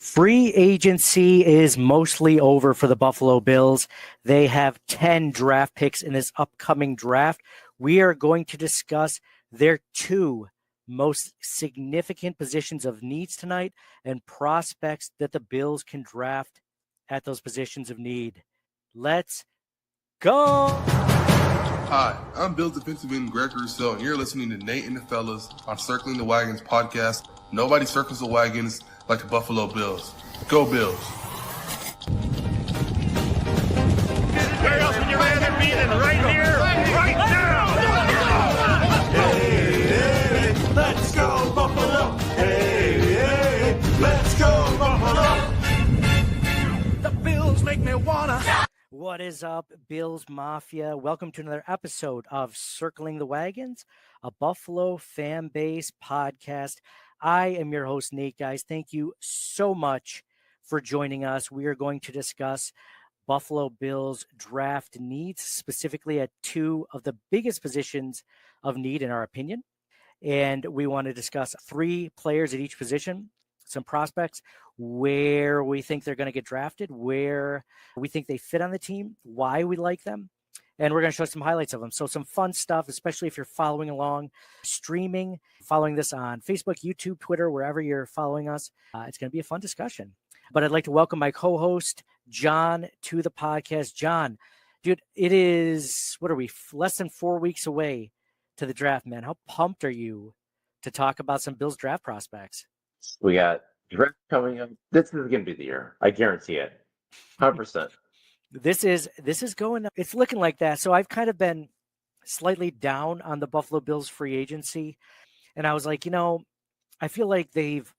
Free agency is mostly over for the Buffalo Bills. They have 10 draft picks in this upcoming draft. We are going to discuss their two most significant positions of needs tonight and prospects that the Bills can draft at those positions of need. Let's go. Hi, I'm Bills defensive end Greg Rousseau, and you're listening to Nate and the Fellas on Circling the Wagons podcast. Nobody circles the wagons like the Buffalo Bills. Go Bills. Where else would you rather be than right here, right now? Hey, hey, let's go Buffalo. Hey, hey, let's go Buffalo. The Bills make me wanna. What is up, Bills Mafia? Welcome to another episode of Circling the Wagons, a Buffalo fan base podcast. I am your host, Nate, guys. Thank you so much for joining us. We are going to discuss Buffalo Bills draft needs, specifically at two of the biggest positions of need, in our opinion. And we want to discuss three players at each position, some prospects, where we think they're going to get drafted, where we think they fit on the team, why we like them. And we're going to show some highlights of them. So some fun stuff, especially if you're following along, streaming, following this on Facebook, YouTube, Twitter, wherever you're following us. It's going to be a fun discussion. But I'd like to welcome my co-host, John, to the podcast. John, dude, it is, what are we, less than 4 weeks away to the draft, man. How pumped are you to talk about some Bills draft prospects? We got draft coming up. This is going to be the year. I guarantee it. 100%. This is going, it's looking like that. So I've kind of been slightly down on the Buffalo Bills free agency. And I was like, I feel like they've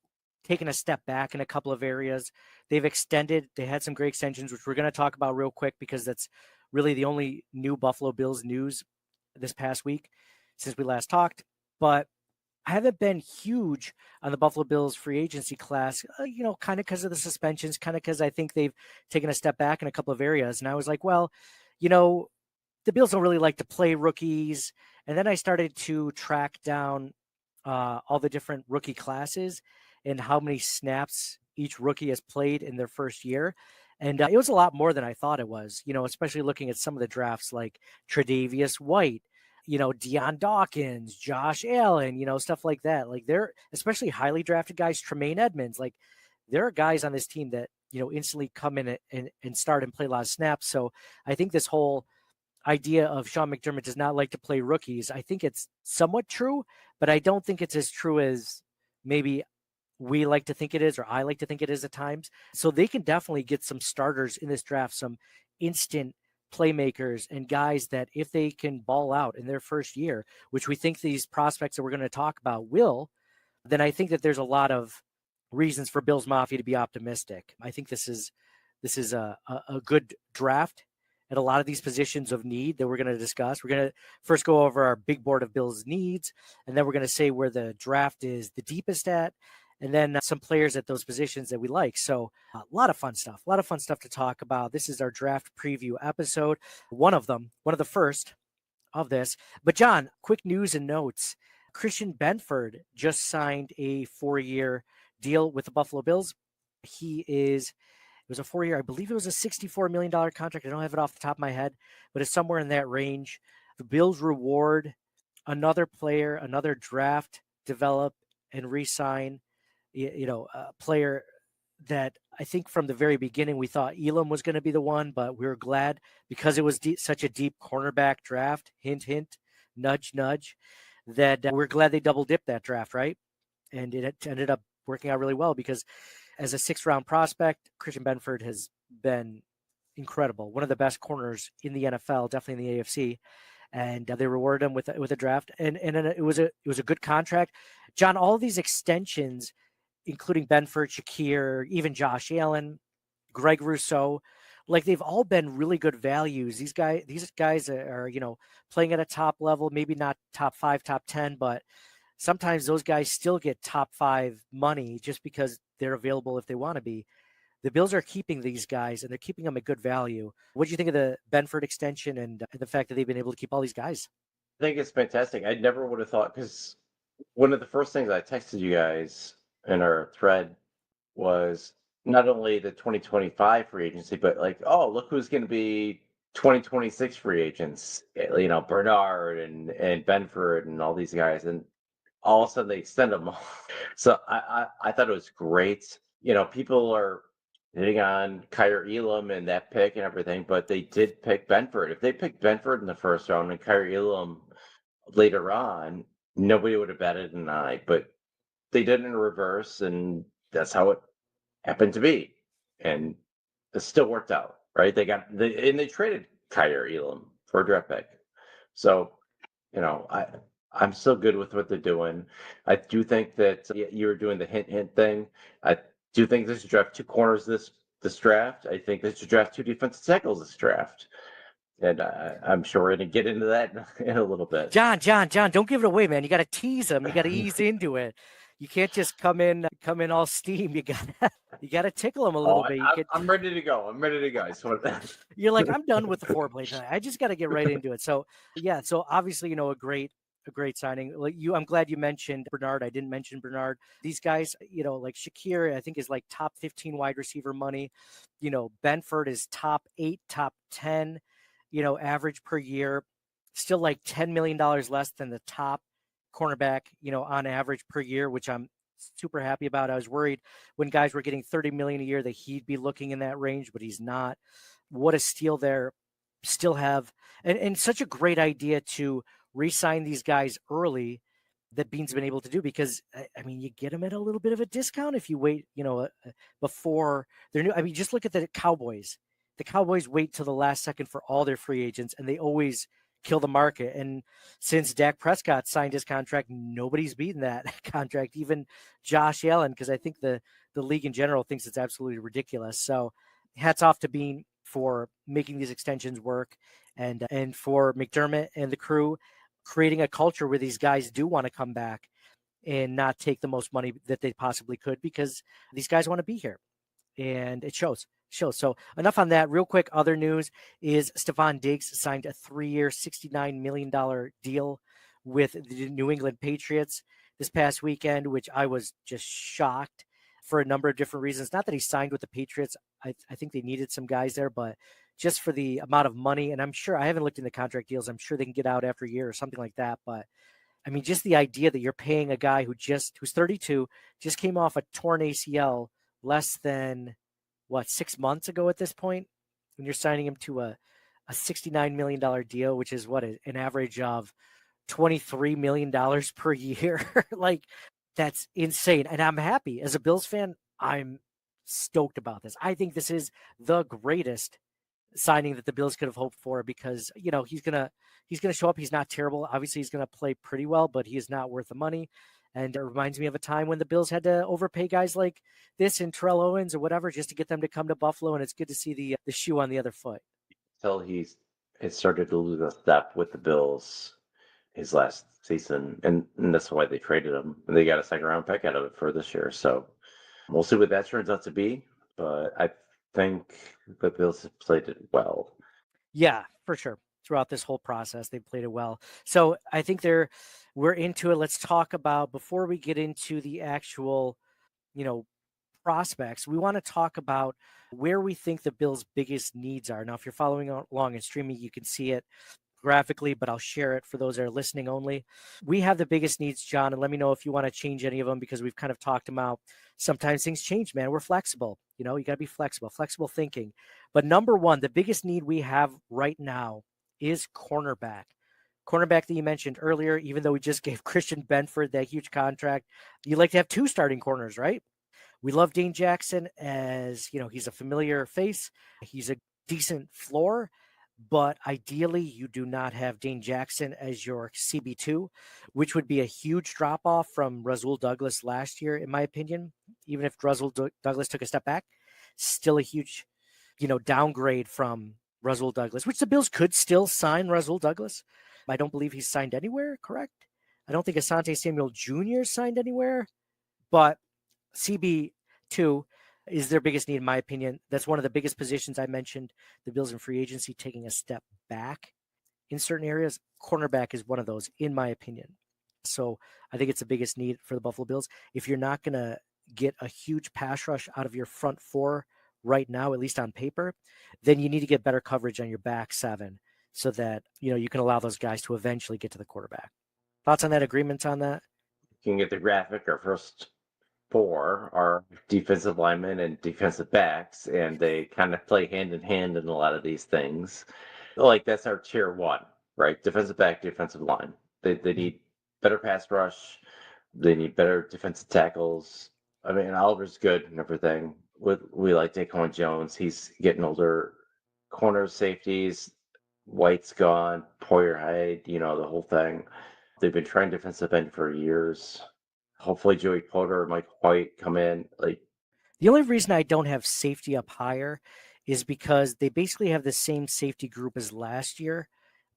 taken a step back in a couple of areas. They've extended, they had some great extensions, which we're going to talk about real quick because that's really the only new Buffalo Bills news this past week since we last talked. But I haven't been huge on the Buffalo Bills free agency class, kind of because of the suspensions, kind of because I think they've taken a step back in a couple of areas. And I was like, well, the Bills don't really like to play rookies. And then I started to track down all the different rookie classes and how many snaps each rookie has played in their first year. And it was a lot more than I thought it was, especially looking at some of the drafts like Tre'Davious White, Deion Dawkins, Josh Allen, stuff like that. Like they're especially highly drafted guys, Tremaine Edmonds, like there are guys on this team that, instantly come in and start and play a lot of snaps. So I think this whole idea of Sean McDermott does not like to play rookies, I think it's somewhat true, but I don't think it's as true as maybe we like to think it is, or I like to think it is at times. So they can definitely get some starters in this draft, some instant playmakers and guys that if they can ball out in their first year, which we think these prospects that we're going to talk about will, then I think that there's a lot of reasons for Bills Mafia to be optimistic. I think this is a good draft at a lot of these positions of need that we're going to discuss. We're going to first go over our big board of Bills needs, and then we're going to say where the draft is the deepest at, and then some players at those positions that we like. So a lot of fun stuff to talk about. This is our draft preview episode, one of the first of this. But John, quick news and notes. Christian Benford just signed a 4-year deal with the Buffalo Bills. It was a 4-year, I believe it was a $64 million contract. I don't have it off the top of my head, but it's somewhere in that range. The Bills reward another player, another draft, develop, and re-sign a player that I think from the very beginning we thought Elam was going to be the one, but we were glad because it was such a deep cornerback draft, hint, hint, nudge, nudge, that we're glad they double dipped that draft, right? And it ended up working out really well because as a 6th-round prospect, Christian Benford has been incredible. One of the best corners in the NFL, definitely in the AFC. And they rewarded him with a draft. And it was a good contract. John, all of these extensions, including Benford, Shakir, even Josh Allen, Greg Rousseau, like they've all been really good values. These guys are, playing at a top level, maybe not top 5, top 10, but sometimes those guys still get top 5 money just because they're available if they want to be. The Bills are keeping these guys and they're keeping them at good value. What do you think of the Benford extension and the fact that they've been able to keep all these guys? I think it's fantastic. I never would have thought, because one of the first things I texted you guys in our thread was not only the 2025 free agency, but like, oh, look who's going to be 2026 free agents. Bernard and Benford and all these guys, and all of a sudden they extend them. So I thought it was great. People are hitting on Kyrie Elam and that pick and everything, but they did pick Benford. If they picked Benford in the first round and Kyrie Elam later on, nobody would have batted an eye. But they did in reverse, and that's how it happened to be. And it still worked out, right? They traded Kyrie Elam for a draft pick. So, I'm still good with what they're doing. I do think that you were doing the hint thing. I do think they should draft 2 corners this draft. I think they should draft 2 defensive tackles this draft. And I'm sure we're going to get into that in a little bit. John, don't give it away, man. You got to tease them. You got to ease into it. You can't just come in all steam. You got to tickle them a little bit. I'm ready to go. You're like, I'm done with the foreplay tonight. I just got to get right into it. So yeah, so obviously, a great signing. Like I'm glad you mentioned Bernard. I didn't mention Bernard. These guys, like Shakir, I think is like top 15 wide receiver money. Benford is top 8, top 10, average per year, still like $10 million less than the top cornerback, on average per year, which I'm super happy about. I was worried when guys were getting $30 million a year that he'd be looking in that range, but he's not. What a steal there. Still have, and such a great idea to re-sign these guys early that Bean's been able to do, because I mean, you get them at a little bit of a discount if you wait, before they're new. I mean, just look at the Cowboys. The Cowboys wait till the last second for all their free agents, and they always kill the market. And since Dak Prescott signed his contract, nobody's beaten that contract, even Josh Allen, because I think the league in general thinks it's absolutely ridiculous. So hats off to Bean for making these extensions work, and for McDermott and the crew creating a culture where these guys do want to come back and not take the most money that they possibly could, because these guys want to be here, and it shows. So enough on that. Real quick, other news is Stefon Diggs signed a 3-year, $69 million deal with the New England Patriots this past weekend, which I was just shocked for a number of different reasons. Not that he signed with the Patriots. I think they needed some guys there, but just for the amount of money. And I'm sure, I haven't looked in the contract deals, I'm sure they can get out after a year or something like that. But I mean, just the idea that you're paying a guy who's 32, just came off a torn ACL less than 6 months ago at this point, when you're signing him to a $69 million deal, which is an average of $23 million per year. Like, that's insane. And I'm happy as a Bills fan. I'm stoked about this. I think this is the greatest signing that the Bills could have hoped for, because, he's going to show up. He's not terrible. Obviously he's going to play pretty well, but he is not worth the money. And it reminds me of a time when the Bills had to overpay guys like this and Terrell Owens or whatever, just to get them to come to Buffalo. And it's good to see the shoe on the other foot. Until he started to lose a step with the Bills his last season, and that's why they traded him. And they got a 2nd-round pick out of it for this year. So we'll see what that turns out to be. But I think the Bills have played it well. Yeah, for sure. Throughout this whole process, they played it well. So I think we're into it. Let's talk about, before we get into the actual, prospects, we want to talk about where we think the Bills' biggest needs are. Now, if you're following along and streaming, you can see it graphically, but I'll share it for those that are listening only. We have the biggest needs, John, and let me know if you want to change any of them, because we've kind of talked about sometimes things change, man. We're flexible. You got to be flexible thinking. But number one, the biggest need we have right now is cornerback. Cornerback that you mentioned earlier, even though we just gave Christian Benford that huge contract, you like to have 2 starting corners, right? We love Dane Jackson, as he's a familiar face. He's a decent floor, but ideally you do not have Dane Jackson as your CB2, which would be a huge drop off from Rasul Douglas last year, in my opinion. Even if Rasul Douglas took a step back, still a huge, downgrade from Rasul Douglas, which the Bills could still sign Rasul Douglas. I don't believe he's signed anywhere, correct? I don't think Asante Samuel Jr. signed anywhere, but CB2 is their biggest need, in my opinion. That's one of the biggest positions I mentioned. The Bills in free agency taking a step back in certain areas. Cornerback is one of those, in my opinion. So I think it's the biggest need for the Buffalo Bills. If you're not going to get a huge pass rush out of your front four right now, at least on paper, then you need to get better coverage on your back seven so that, you can allow those guys to eventually get to the quarterback. Thoughts on that? Agreements on that? You can get the graphic. Our first four are defensive linemen and defensive backs, and they kind of play hand in hand in a lot of these things. Like that's our tier one, right? Defensive back, defensive line. They need better pass rush. They need better defensive tackles. I mean, Oliver's good and everything. We like Daquan Jones. He's getting older. Corners, safeties, White's gone. Poyer Hyde, the whole thing. They've been trying defensive end for years. Hopefully Joey Porter or Mike White come in. The only reason I don't have safety up higher is because they basically have the same safety group as last year,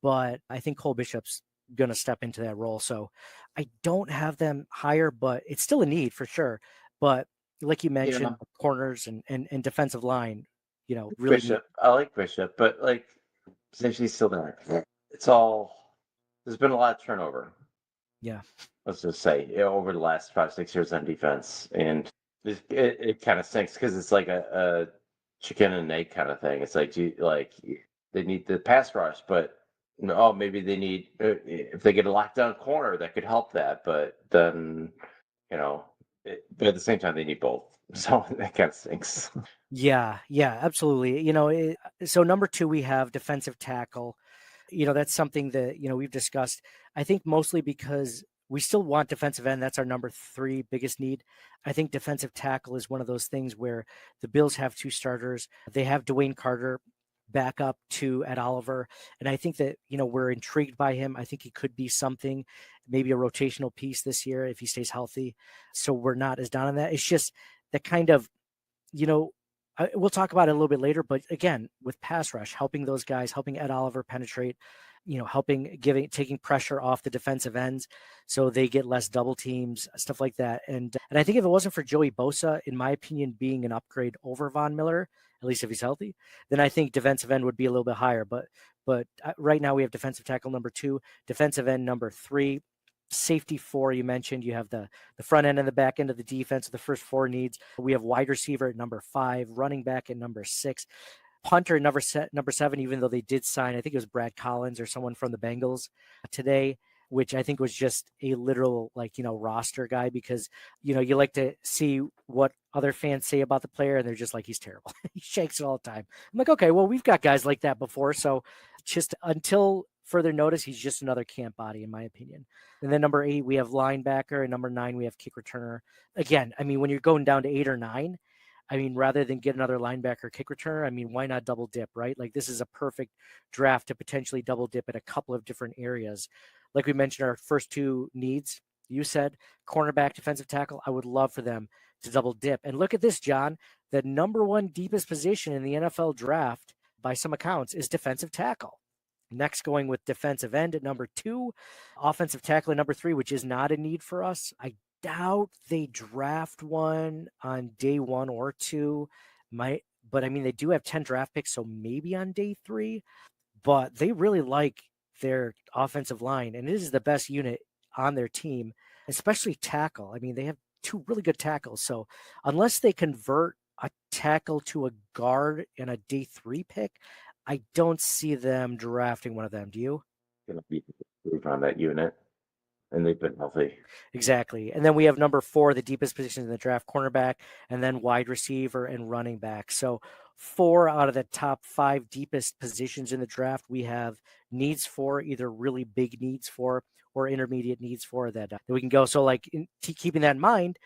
but I think Cole Bishop's going to step into that role. So I don't have them higher, but it's still a need for sure. But like you mentioned, corners and defensive line, really. Bishop. I like Bishop, but safety's still there. There's been a lot of turnover. Yeah. Let's just say over the last 5-6 years on defense. And it kind of stinks because it's like a chicken and egg kind of thing. It's they need the pass rush, but maybe they need, if they get a lockdown corner, that could help that. But then, but at the same time, they need both. So that kind of stinks. Yeah, absolutely. So number 2, we have defensive tackle. That's something that, we've discussed, I think mostly because we still want defensive end. That's our number 3 biggest need. I think defensive tackle is one of those things where the Bills have 2 starters. They have Dwayne Carter back up to Ed Oliver. And I think that, we're intrigued by him. I think he could be something, maybe a rotational piece this year if he stays healthy. So we're not as down on that. It's just that kind of, we'll talk about it a little bit later, but again, with pass rush, helping those guys, helping Ed Oliver penetrate, taking pressure off the defensive ends so they get less double teams, stuff like that. And I think if it wasn't for Joey Bosa, in my opinion, being an upgrade over Von Miller, at least if he's healthy, then I think defensive end would be a little bit higher. But right now we have defensive tackle number 2, defensive end number 3, safety 4. You mentioned you have the front end and the back end of the defense, the first 4 needs. We have wide receiver at number 5, running back at number 6. Punter at number 7, even though they did sign, I think it was Brad Collins or someone from the Bengals today, which I think was just a literal roster guy because, you like to see what other fans say about the player and they're just like, he's terrible. He shakes it all the time. I'm like, okay, well, we've got guys like that before. So just until further notice, he's just another camp body, in my opinion. And then number 8, we have linebacker, and number 9, we have kick returner. Again, I mean, when you're going down to 8 or 9, I mean, rather than get another linebacker kick returner, I mean, why not double dip, right? Like this is a perfect draft to potentially double dip at a couple of different areas. Like we mentioned, our first 2 needs, you said cornerback, defensive tackle. I would love for them to double dip. And look at this, John, the number 1 deepest position in the NFL draft by some accounts is defensive tackle. Next, going with defensive end at number 2, offensive tackle at number 3, which is not a need for us. I doubt they draft one on day 1 or 2. But I mean, they do have 10 draft picks, so maybe on day 3. But they really like their offensive line, and it is the best unit on their team, especially tackle. I mean, they have 2 really good tackles. So unless they convert a tackle to a guard in a day 3 pick, I don't see them drafting one of them. Do you? Going to be on that unit. And they've been healthy. Exactly. And then we have number 4, the deepest position in the draft, cornerback, and then wide receiver and running back. So 4 out of the top 5 deepest positions in the draft, we have needs for, either really big needs for or intermediate needs for that we can go. So keeping that in mind,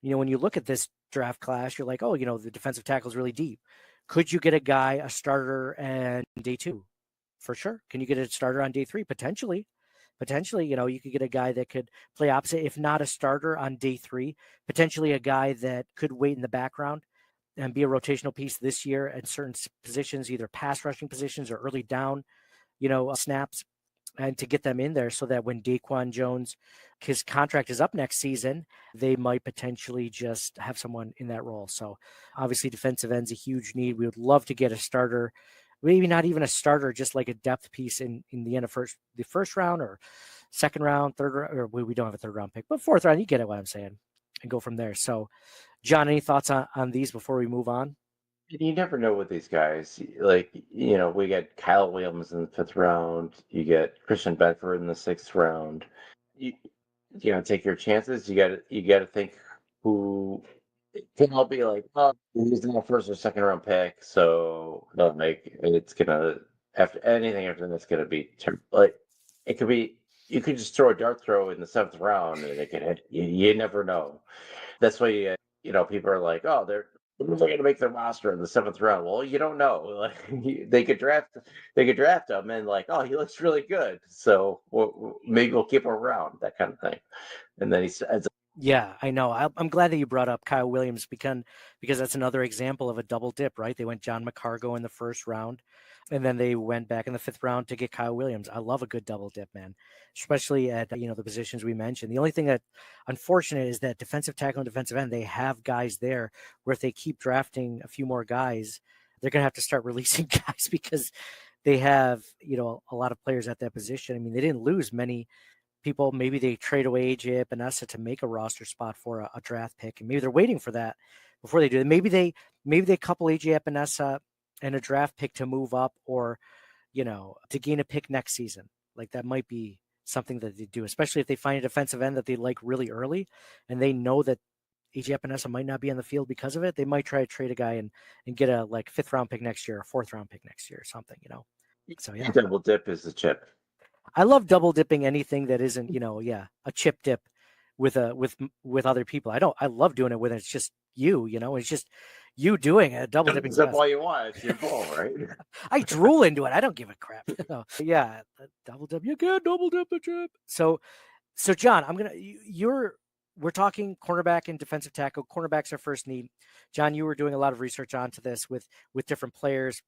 when you look at this draft class, you're like, oh, the defensive tackle is really deep. Could you get a guy, a starter, and day 2? For sure. Can you get a starter on day 3? Potentially, you could get a guy that could play opposite, if not a starter on day 3, potentially a guy that could wait in the background and be a rotational piece this year at certain positions, either pass rushing positions or early down, snaps, and to get them in there so that when Daquan Jones, his contract is up next season, they might potentially just have someone in that role. So obviously defensive end's a huge need. We would love to get a starter, maybe not even a starter, just like a depth piece in the end of the first round or second round, third round, or we don't have a 3rd round pick, but 4th round, you get it what I'm saying. go from there. So, John, any thoughts on these before we move on? You never know with these guys. Like, we get Kyle Williams in the 5th round. You get Christian Benford in the 6th round. You, take your chances. You got to think who can all be like, oh, he's not a 1st or 2nd round pick, so it's gonna after anything after that's gonna be like it could be. You could just throw a dart throw in the 7th round and it could hit. You never know. That's why people are like, oh, they're going to make their roster in the 7th round. Well, you don't know. Like they could draft him and like, oh, he looks really good, so maybe we'll keep him around, that kind of thing. And then he says, yeah, I know. I'm glad that you brought up Kyle Williams because that's another example of a double dip, right? They went John McCargo in the 1st round, and then they went back in the 5th round to get Kyle Williams. I love a good double dip, man, especially at the positions we mentioned. The only thing that unfortunate is that defensive tackle and defensive end, they have guys there where if they keep drafting a few more guys, they're going to have to start releasing guys because they have a lot of players at that position. I mean, they didn't lose many people. Maybe they trade away AJ Epinesa to make a roster spot for a draft pick, and maybe they're waiting for that before they do it. Maybe they couple AJ Epinesa and a draft pick to move up, or to gain a pick next season. Like that might be something that they do, especially if they find a defensive end that they like really early, and they know that AJ Epinesa might not be on the field because of it. They might try to trade a guy and get a 5th round pick next year, a 4th round pick next year, or something. So yeah, double dip is the chip. I love double dipping anything that isn't, a chip dip with other people. I love doing it when it's just it's just you doing a double dipping. That's all you want. It's your ball, right? I drool into it. I don't give a crap. Yeah, double dip. You can double dip the chip. So John, we're talking cornerback and defensive tackle. Cornerback's our first need. John, you were doing a lot of research onto this with different players.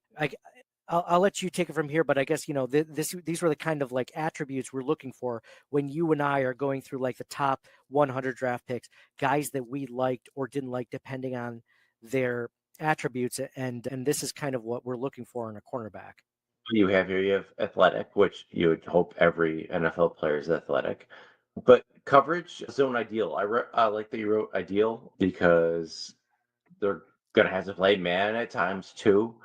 I'll let you take it from here, but I guess, these were the kind of attributes we're looking for when you and I are going through the top 100 draft picks, guys that we liked or didn't like, depending on their attributes. And this is kind of what we're looking for in a cornerback. You have athletic, which you would hope every NFL player is athletic, but coverage zone ideal. I like that you wrote ideal because they're going to have to play man at times too.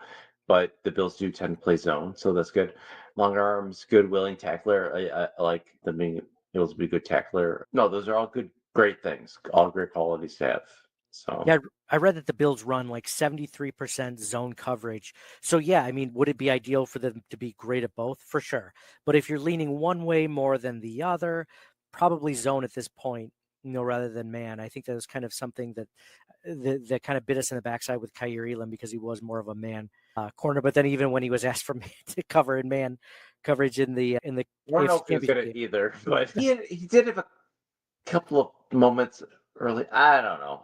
But the Bills do tend to play zone, so that's good. Long arms, good, willing tackler. I like them being able to be a good tackler. No, those are all great things, all great qualities to have. So yeah, I read that the Bills run 73% zone coverage. So yeah, I mean, would it be ideal for them to be great at both? For sure. But if you're leaning one way more than the other, probably zone at this point, rather than man. I think that was kind of something that kind of bit us in the backside with Kaiir Elam because he was more of a man corner. But then even when he was asked for man to cover in man coverage in the I don't know if he's good at either, but he did have a couple of moments early. I don't know.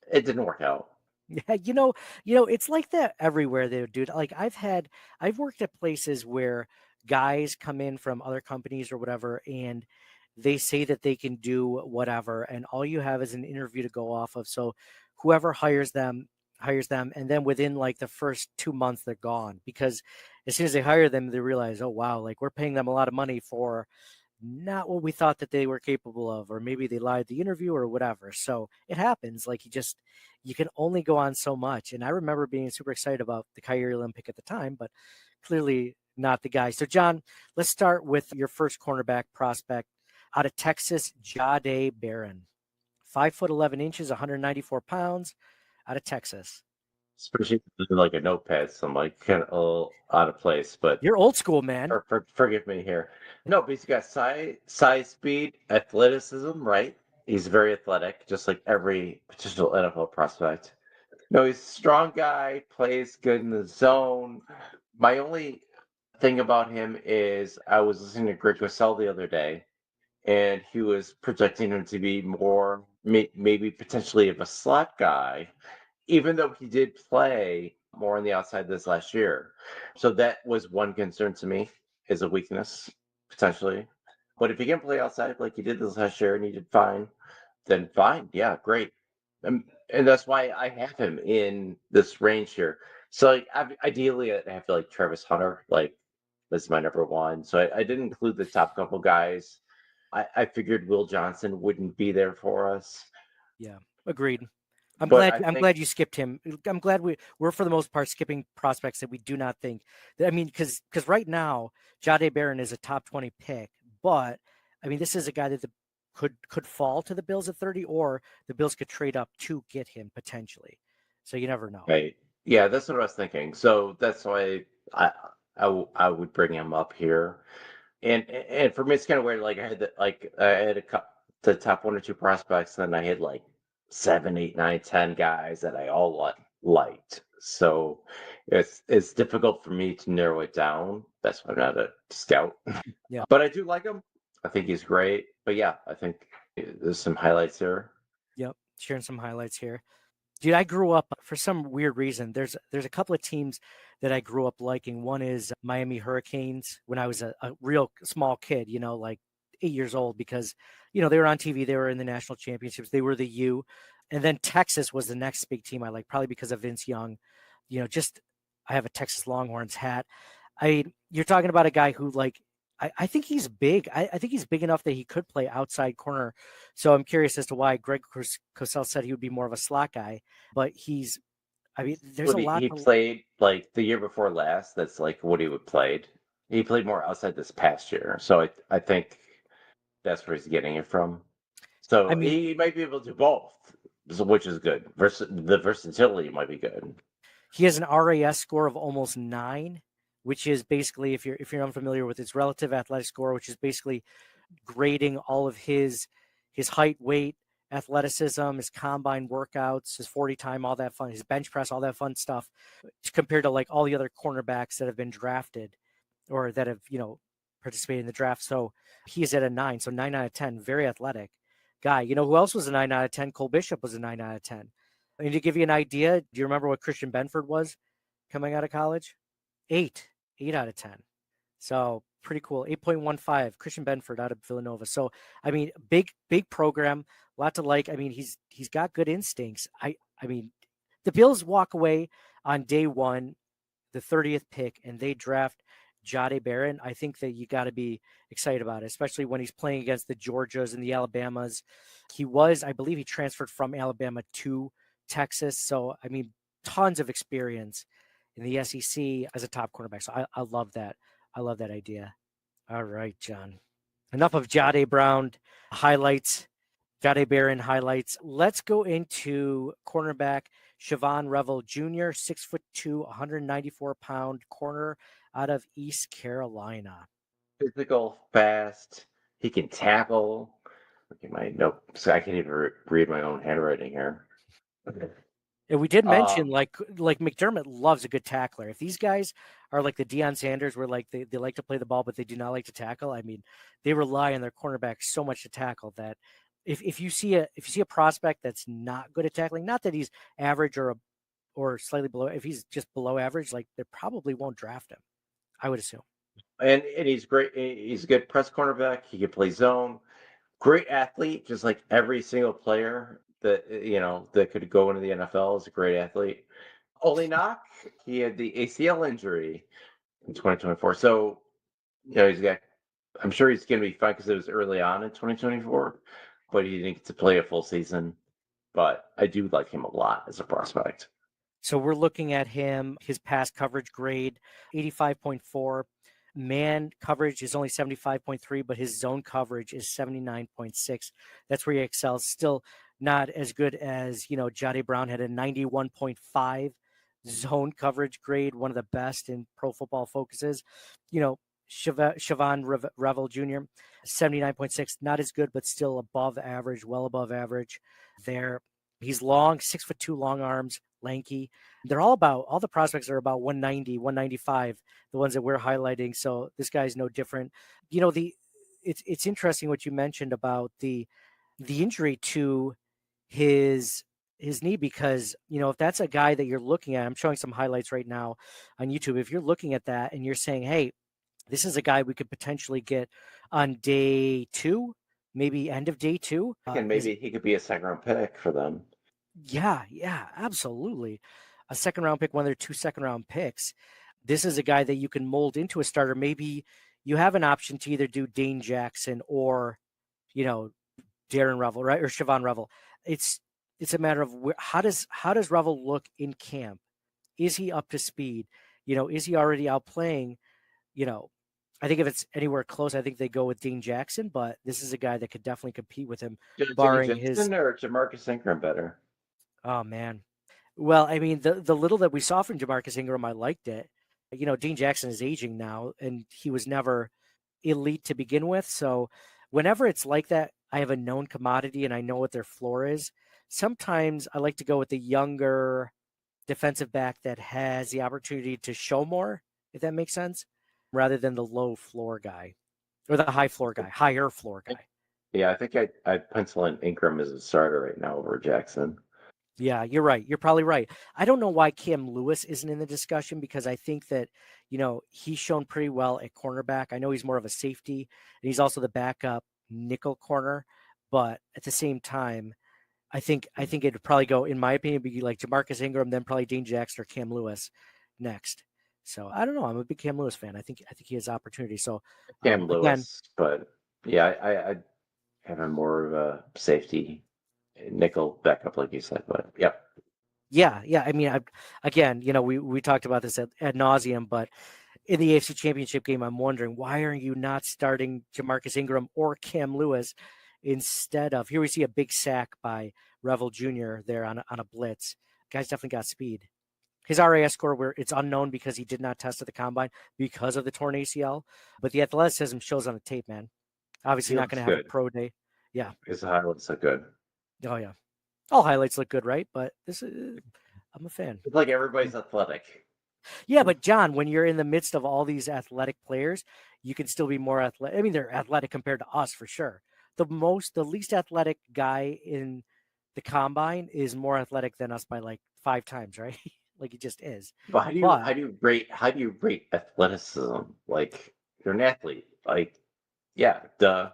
It didn't work out. Yeah, it's like that everywhere there, dude. I've worked at places where guys come in from other companies or whatever, and they say that they can do whatever, and all you have is an interview to go off of. So whoever hires them, and then within the first 2 months, they're gone, because as soon as they hire them, they realize, oh wow, we're paying them a lot of money for not what we thought that they were capable of, or maybe they lied the interview or whatever. So it happens. You can only go on so much. And I remember being super excited about the Kaiir Elam pick at the time, but clearly not the guy. So John, let's start with your first cornerback prospect out of Texas, Jahdae Barron. 5'11", 194 pounds, out of Texas. Especially like a notepad, so I'm kind of a little out of place, but you're old school, man. Forgive me here. No, but he's got size, speed, athleticism, right? He's very athletic, just like every potential NFL prospect. No, he's a strong guy, plays good in the zone. My only thing about him is I was listening to Greg Cosell the other day, and he was projecting him to be more, maybe potentially of a slot guy, even though he did play more on the outside this last year. So that was one concern to me, is a weakness, potentially. But if he can play outside like he did this last year and he did fine, then fine. Yeah, great. And that's why I have him in this range here. So ideally, I have Travis Hunter, this is my number one. So I didn't include the top couple guys. I figured Will Johnson wouldn't be there for us. Yeah, agreed. I'm But glad. I I'm think glad you skipped him. I'm glad we're for the most part skipping prospects that we do not think. I mean, because right now, Jahdae Barron is a top 20 pick, but I mean, this is a guy that could fall to the Bills at 30, or the Bills could trade up to get him potentially. So you never know. right. Yeah, that's what I was thinking. So that's why I would bring him up here. And for me, it's kind of weird. Like I had the top 1 or 2 prospects, and then I had like 7, 8, 9, 10 guys that I all liked. So it's difficult for me to narrow it down. That's why I'm not a scout. Yeah. But I do like him. I think he's great. But yeah, I think there's some highlights here. Yep. Sharing some highlights here. Dude, I grew up for some weird reason. There's a couple of teams that I grew up liking. One is Miami Hurricanes when I was a real small kid, like 8 years old, because they were on TV, they were in the national championships, they were the U. And then Texas was the next big team I like, probably because of Vince Young. Just I have a Texas Longhorns hat. You're talking about a guy who I think he's big. I think he's big enough that he could play outside corner. So I'm curious as to why Greg Cosell said he would be more of a slot guy. But there's a lot. He played like the year before last. That's like what he would played. He played more outside this past year. So I think that's where he's getting it from. So he might be able to do both, which is good. The versatility might be good. He has an RAS score of almost 9, which is basically, if you're unfamiliar with its relative athletic score, which is basically grading all of his height, weight, athleticism, his combine workouts, his 40 time, all that fun, his bench press, all that fun stuff, compared to like all the other cornerbacks that have been drafted or that have, participated in the draft. So he is at a 9. So 9 out of 10, very athletic guy. Who else was a 9 out of 10? Cole Bishop was a 9 out of 10. And to give you an idea, do you remember what Christian Benford was coming out of college? 8 out of 10. So pretty cool. 8.15, Christian Benford out of Villanova. So, I mean, big program, a lot to like. I mean, he's got good instincts. I mean, the Bills walk away on day 1, the 30th pick, and they draft Jahdae Barron. I think that you got to be excited about it, especially when he's playing against the Georgias and the Alabamas. I believe he transferred from Alabama to Texas. So, I mean, tons of experience in the SEC as a top cornerback. So I love that. I love that idea. All right, John. Enough of Jahdae Brown highlights, Jahdae Barron highlights. Let's go into cornerback Siobhan Revel Jr., 6'2", 194-pound corner out of East Carolina. Physical, fast. He can tackle. Okay, my note. So I can't even read my own handwriting here. And we did mention like McDermott loves a good tackler. If these guys are like the Deion Sanders, where like they like to play the ball, but they do not like to tackle. I mean, they rely on their cornerback so much to tackle that if you see a prospect that's not good at tackling, not that he's average or slightly below, if he's just below average, like they probably won't draft him, I would assume. And he's great. He's a good press cornerback. He can play zone. Great athlete, just like every single player that could go into the NFL is a great athlete. Only knock, he had the ACL injury in 2024. So, I'm sure he's going to be fine because it was early on in 2024, but he didn't get to play a full season. But I do like him a lot as a prospect. So we're looking at him, his pass coverage grade, 85.4. Man coverage is only 75.3, but his zone coverage is 79.6. That's where he excels. Still not as good as, Jahdae Brown had a 91.5 zone coverage grade, one of the best in Pro Football Focuses. Siobhan Revel Jr., 79.6, not as good, but still above average, well above average there. He's long, 6'2", long arms, lanky. All the prospects are about 190, 195, the ones that we're highlighting. So this guy's no different. It's interesting what you mentioned about the injury to his knee, because, if that's a guy that you're looking at, I'm showing some highlights right now on YouTube. If you're looking at that and you're saying, hey, this is a guy we could potentially get on day 2, maybe end of day 2. And maybe he could be a second-round pick for them. Yeah, absolutely. A second-round pick, one of their 2 second-round picks. This is a guy that you can mold into a starter. Maybe you have an option to either do Dane Jackson or, Darren Revel, right? Or Siobhan Revel. It's it's a matter of how does Revel look in camp? Is he up to speed? Is he already outplaying? I think if it's anywhere close, I think they go with Dean Jackson, but this is a guy that could definitely compete with him, barring his. Or Jamarcus Ingram better? Oh man, well, I mean, the little that we saw from Jamarcus Ingram, I liked it. Dean Jackson is aging now, and he was never elite to begin with. So whenever it's like that, I have a known commodity and I know what their floor is. Sometimes I like to go with the younger defensive back that has the opportunity to show more, if that makes sense, rather than the low floor guy or the higher floor guy. Yeah, I think I'd pencil in Ingram as a starter right now over Jackson. Yeah, you're right. You're probably right. I don't know why Cam Lewis isn't in the discussion because I think that, he's shown pretty well at cornerback. I know he's more of a safety and he's also the backup nickel corner, but at the same time, I think it'd probably go, in my opinion, be like Jamarcus Ingram, then probably Dean Jackson or Cam Lewis next. So I don't know. I'm a big Cam Lewis fan. I think he has opportunity. So Cam Lewis, but yeah, I have him more of a safety nickel backup, like you said. But yep. Yeah. I mean, we talked about this ad nauseum, but in the AFC Championship game, I'm wondering why are you not starting Jamarcus Ingram or Cam Lewis instead of? Here we see a big sack by Revel Jr. there on a blitz. Guy's definitely got speed. His RAS score, where it's unknown because he did not test at the combine because of the torn ACL, but the athleticism shows on the tape, man. Obviously, not going to have a pro day. Yeah, his highlights look good. Oh yeah, all highlights look good, right? But I'm a fan. It's like everybody's athletic. Yeah, but John, when you're in the midst of all these athletic players, you can still be more athletic. I mean, they're athletic compared to us for sure. The least athletic guy in the combine is more athletic than us by like 5 times, right? Like he just is. But how do you rate athleticism? Like you're an athlete. Like, yeah, duh.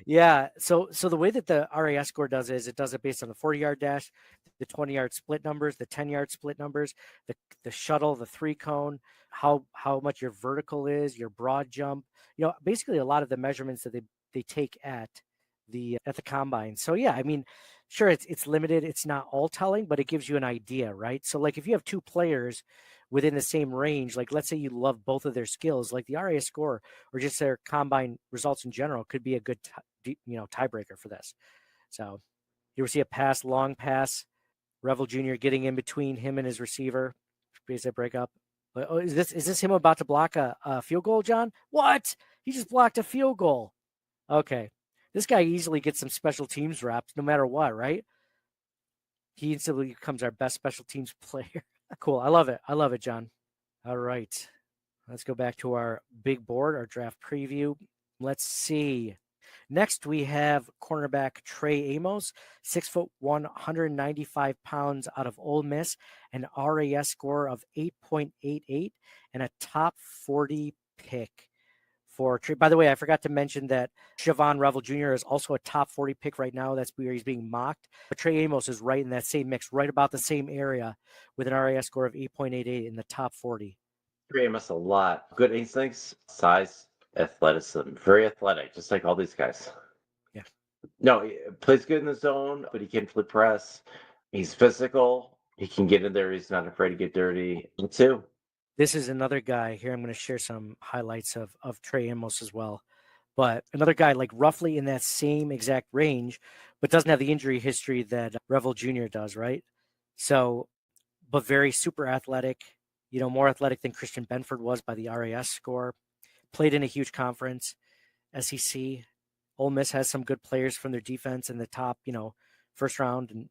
Yeah. So the way that the RAS score does is it does it based on the 40-yard dash, the 20-yard split numbers, the 10-yard split numbers, the shuttle, the 3-cone, how much your vertical is, your broad jump. Basically a lot of the measurements that they take at the combine. So yeah, I mean, sure, it's limited. It's not all telling, but it gives you an idea, right? So like if you have 2 players within the same range, like let's say you love both of their skills, like the RAS score or just their combine results in general could be a good tiebreaker for this. So you will see a long pass, Revel Jr. getting in between him and his receiver, basic breakup. But is this him about to block a field goal, John? What? He just blocked a field goal. Okay. This guy easily gets some special teams reps no matter what, right? He instantly becomes our best special teams player. Cool. I love it, John. All right. Let's go back to our big board, our draft preview. Let's see. Next, we have cornerback Trey Amos, 6'1", 195 pounds out of Ole Miss, an RAS score of 8.88, and a top 40 pick for Trey. By the way, I forgot to mention that Siobhan Revel Jr. is also a top 40 pick right now. That's where he's being mocked. But Trey Amos is right in that same mix, right about the same area with an RAS score of 8.88 in the top 40. Trey Amos a lot. Good instincts, size, athleticism. Very athletic, just like all these guys. Yeah. No, he plays good in the zone, but he can flip press. He's physical. He can get in there. He's not afraid to get dirty. Me too. This is another guy here. I'm going to share some highlights of Trey Amos as well. But another guy like roughly in that same exact range, but doesn't have the injury history that Revel Jr. does, right? So, but very super athletic, more athletic than Christian Benford was by the RAS score. Played in a huge conference, SEC. Ole Miss has some good players from their defense in the top, first round, and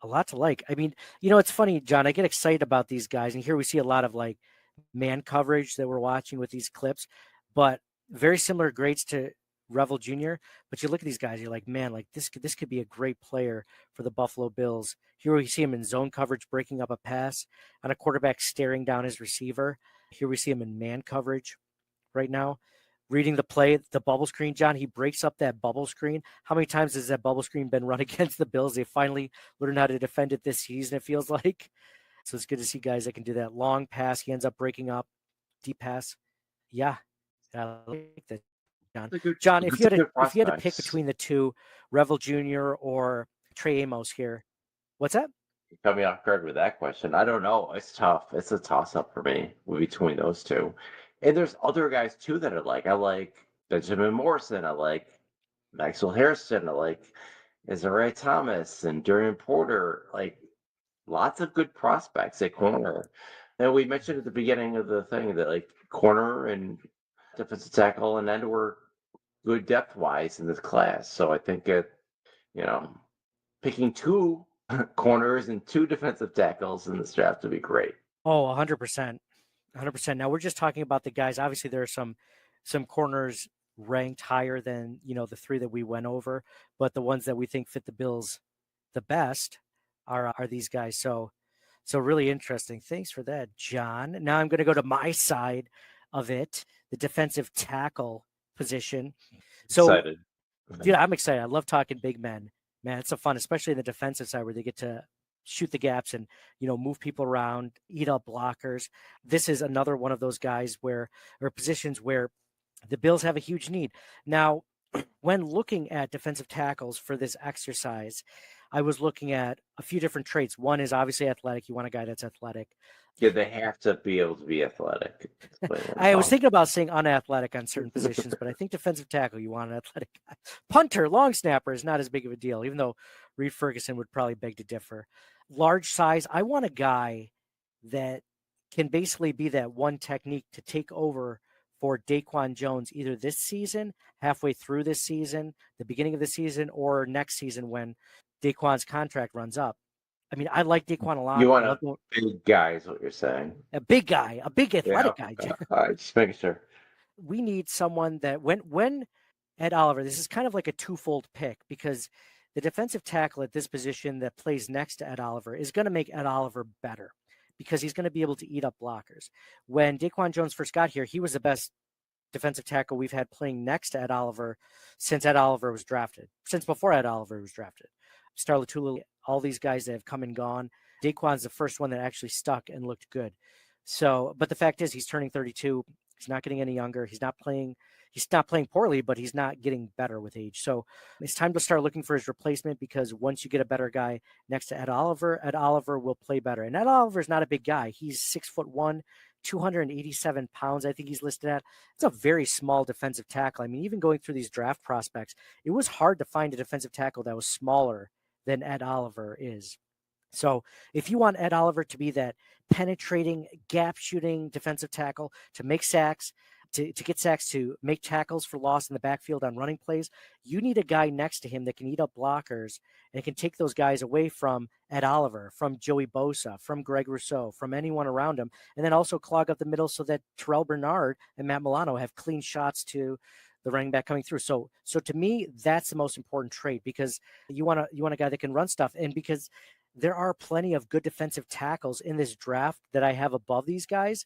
a lot to like. I mean, it's funny, John, I get excited about these guys, and here we see a lot of like man coverage that we're watching with these clips, but very similar grades to Revel Jr. But you look at these guys, you're like, man, like this could be a great player for the Buffalo Bills. Here we see him in zone coverage, breaking up a pass on a quarterback staring down his receiver. Here we see him in man coverage right now, reading the play, the bubble screen. John, he breaks up that bubble screen. How many times has that bubble screen been run against the Bills? They finally learned how to defend it this season, it feels like. So it's good to see guys that can do that. Long pass, he ends up breaking up. Deep pass. Yeah. I like that, John. John, if you had to pick between the two, Revel Jr. or Trey Amos here, What's that? You cut me off guard with that question. I don't know. It's tough. It's a toss-up for me between those two. And there's other guys too that I like. I like Benjamin Morrison. I like Maxwell Harrison. I like Isaiah Thomas and Darian Porter. Like lots of good prospects at corner. And we mentioned at the beginning of the thing that like corner and defensive tackle and end were good depth-wise in this class. So I think you know, picking two corners and two defensive tackles in this draft would be great. Oh, 100%. 100%. Now we're just talking about the guys. Obviously, there are some corners ranked higher than, the three that we went over, but the ones that we think fit the Bills the best are these guys. So really interesting. Thanks for that, John. Now I'm going to go to my side of it, the defensive tackle position. So, Excited. dude, I'm excited. I love talking big men. Man, it's so fun, especially in the defensive side where they get to shoot the gaps and, move people around, eat up blockers. This is another one of those guys or positions where the Bills have a huge need. Now, when looking at defensive tackles for this exercise, I was looking at a few different traits. One is obviously athletic. You want a guy that's athletic. Yeah, they have to be able to be athletic. I was thinking about saying unathletic on certain positions, but I think defensive tackle, you want an athletic guy. Punter, long snapper is not as big of a deal, even though Reed Ferguson would probably beg to differ. Large size, I want a guy that can basically be that one technique to take over for Daquan Jones either this season, halfway through this season, the beginning of the season, or next season when Daquan's contract runs up. I mean, I like Daquan a lot. You want a big guy is what you're saying. A big guy, a big athletic guy. All right, just making sure. We need someone that when Ed Oliver, this is kind of like a twofold pick because the defensive tackle at this position that plays next to Ed Oliver is going to make Ed Oliver better because he's going to be able to eat up blockers. When Daquan Jones first got here, he was the best defensive tackle we've had playing next to Ed Oliver since Ed Oliver was drafted, since before Ed Oliver was drafted. Star Lotulelei, all these guys that have come and gone. Daquan's the first one that actually stuck and looked good. So, but the fact is he's turning 32. He's not getting any younger. He's not playing poorly, but he's not getting better with age. So it's time to start looking for his replacement because once you get a better guy next to Ed Oliver will play better. And Ed Oliver is not a big guy. He's 6'1", 287 pounds, I think he's listed at. It's a very small defensive tackle. I mean, even going through these draft prospects, it was hard to find a defensive tackle that was smaller than Ed Oliver is. So if you want Ed Oliver to be that penetrating, gap shooting defensive tackle, to make sacks, to get sacks, to make tackles for loss in the backfield on running plays, you need a guy next to him that can eat up blockers and can take those guys away from Ed Oliver, from Joey Bosa, from Greg Rousseau, from anyone around him, and then also clog up the middle so that Terrell Bernard and Matt Milano have clean shots to the running back coming through. So to me, that's the most important trait because you want a guy that can run stuff. And because there are plenty of good defensive tackles in this draft that I have above these guys,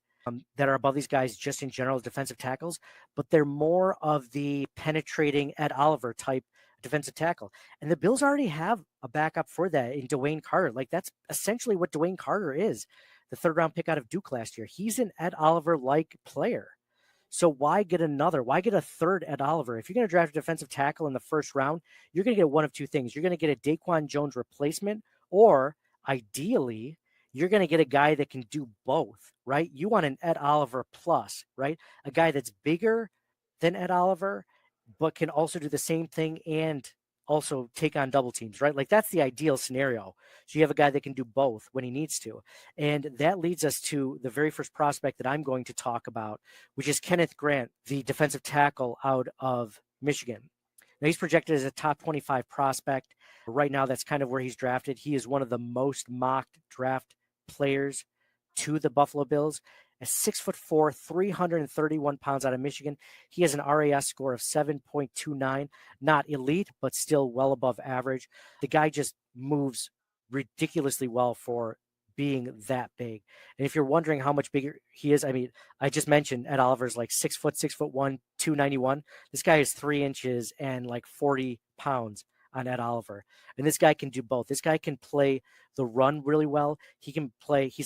that are above these guys just in general as defensive tackles, but they're more of the penetrating Ed Oliver type defensive tackle. And the Bills already have a backup for that in Dwayne Carter. Like that's essentially what Dwayne Carter is, the third round pick out of Duke last year. He's an Ed Oliver-like player. So why get a third Ed Oliver? If you're going to draft a defensive tackle in the first round, you're going to get one of two things. You're going to get a Daquan Jones replacement, or ideally, you're going to get a guy that can do both, right? You want an Ed Oliver plus, right? A guy that's bigger than Ed Oliver, but can also do the same thing and also take on double teams, right? Like that's the ideal scenario. So you have a guy that can do both when he needs to. And that leads us to the very first prospect that I'm going to talk about, which is Kenneth Grant, the defensive tackle out of Michigan. Now he's projected as a top 25 prospect. Right now, that's kind of where he's drafted. He is one of the most mocked draft players to the Buffalo Bills. At 6'4", 331 pounds out of Michigan. He has an RAS score of 7.29, not elite, but still well above average. The guy just moves ridiculously well for being that big. And if you're wondering how much bigger he is, I mean, I just mentioned Ed Oliver's like 6'1", 291. This guy is 3 inches and like 40 pounds on Ed Oliver. And this guy can do both. This guy can play the run really well. He's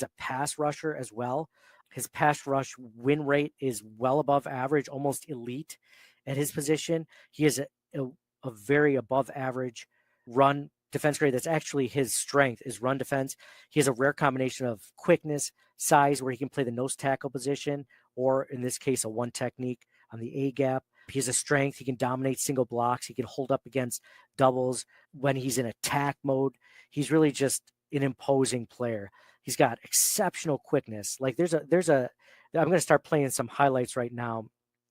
a pass rusher as well. His pass rush win rate is well above average, almost elite at his position. He has a very above average run defense grade that's actually his strength is run defense. He has a rare combination of quickness, size, where he can play the nose tackle position, or in this case, a one technique on the A gap. He has a strength. He can dominate single blocks. He can hold up against doubles when he's in attack mode. He's really just an imposing player. He's got exceptional quickness. Like I'm going to start playing some highlights right now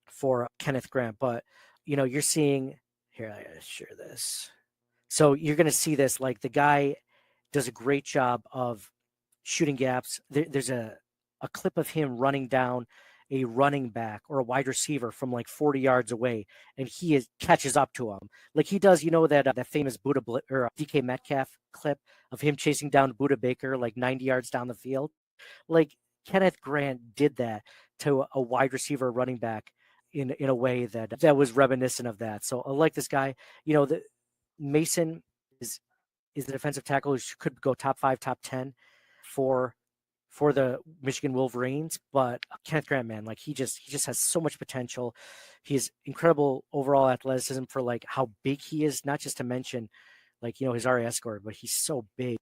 for Kenneth Grant, but you're seeing here, I gotta share this. So you're going to see this, like the guy does a great job of shooting gaps. There's a clip of him running down a running back or a wide receiver from like 40 yards away, and he catches up to him. Like he does, that famous DK Metcalf clip of him chasing down Buda Baker like 90 yards down the field. Like Kenneth Grant did that to a wide receiver running back in a way that was reminiscent of that. So I like this guy. Mason is a defensive tackle who could go top 5, top 10 for the Michigan Wolverines, but Kenneth Grant, man, like he just has so much potential. He has incredible overall athleticism for like how big he is, not just to mention like, his RAS score, but he's so big.